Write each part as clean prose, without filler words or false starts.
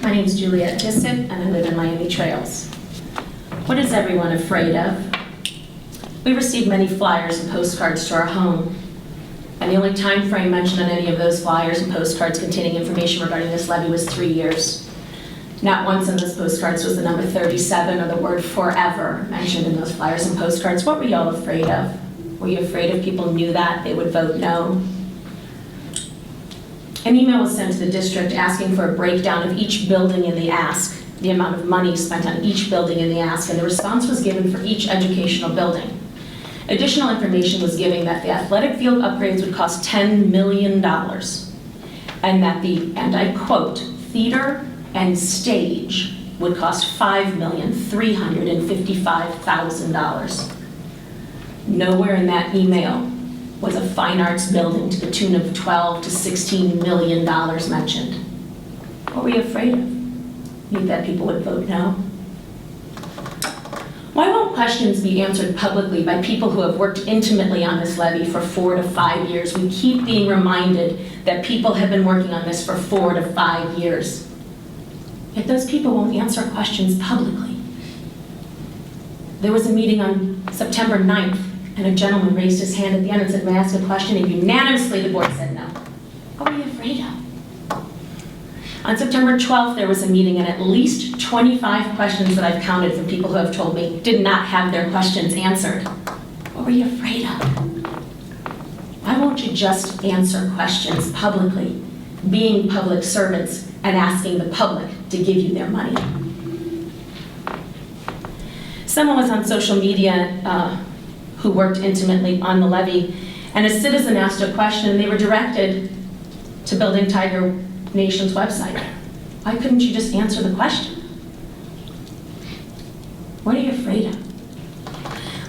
My name is Juliet Tissot, and I live in Miami Trails. What is everyone afraid of? We received many flyers and postcards to our home, and the only time frame mentioned on any of those flyers and postcards containing information regarding this levy was 3 years. Not once on those postcards was the number 37 or the word forever mentioned in those flyers and postcards. What were y'all afraid of? Were you afraid if people knew that they would vote no? An email was sent to the district asking for a breakdown of each building in the ask, the amount of money spent on each building in the ask, and the response was given for each educational building. Additional information was given that the athletic field upgrades would cost $10 million, and that the, and I quote, theater and stage would cost $5,355,000. Nowhere in that email was a fine arts building to the tune of $12 to $16 million mentioned. What were you afraid of? You that people would vote no? Why won't questions be answered publicly by people who have worked intimately on this levy for 4 to 5 years? We keep being reminded that people have been working on this for 4 to 5 years. Yet those people won't answer questions publicly. There was a meeting on September 9th, and a gentleman raised his hand at the end and said, "May I ask a question?" And unanimously the board said no. What were you afraid of? On September 12th, there was a meeting, and at least 25 questions that I've counted from people who have told me did not have their questions answered. What were you afraid of? Why won't you just answer questions publicly, being public servants and asking the public to give you their money? Someone was on social media who worked intimately on the levy, and a citizen asked a question, and they were directed to Building Tiger Nation's website. Why couldn't you just answer the question? What are you afraid of?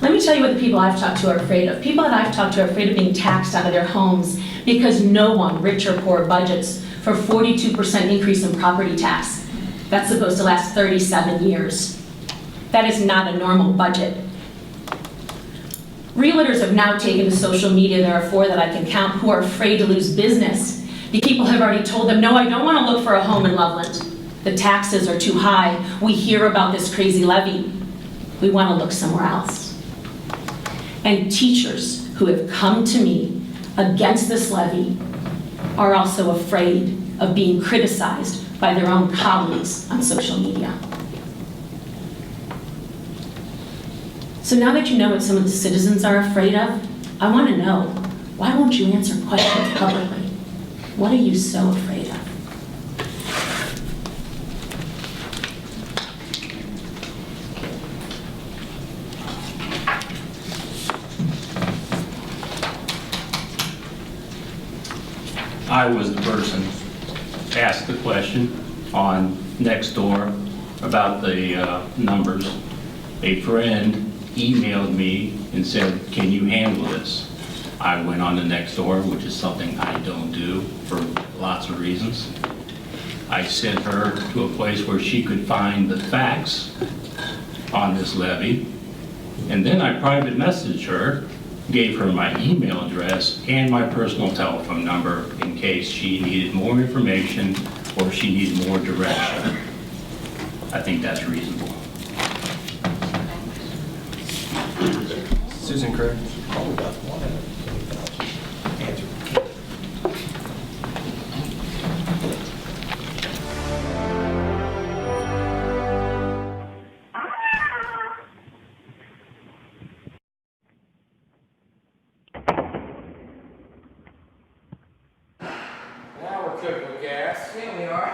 Let me tell you what the people I've talked to are afraid of. People that I've talked to are afraid of being taxed out of their homes because no one, rich or poor, budgets for 42% increase in property tax. That's supposed to last 37 years. That is not a normal budget. Realtors have now taken to social media, there are 4 that I can count, who are afraid to lose business. The people have already told them, no, I don't want to look for a home in Loveland. The taxes are too high. We hear about this crazy levy. We want to look somewhere else. And teachers who have come to me against this levy are also afraid of being criticized by their own colleagues on social media. So now that you know what some of the citizens are afraid of, I want to know, why won't you answer questions publicly? What are you so afraid of? I was the person asked the question on Nextdoor about the numbers. A friend emailed me and said, "Can you handle this?" I went on to Nextdoor, which is something I don't do for lots of reasons. I sent her to a place where she could find the facts on this levy, and then I private messaged her, gave her my email address and my personal telephone number in case she needed more information or she needed more direction. I think that's reasonable. Susan Craig. Now we're cooking with gas. Here we are.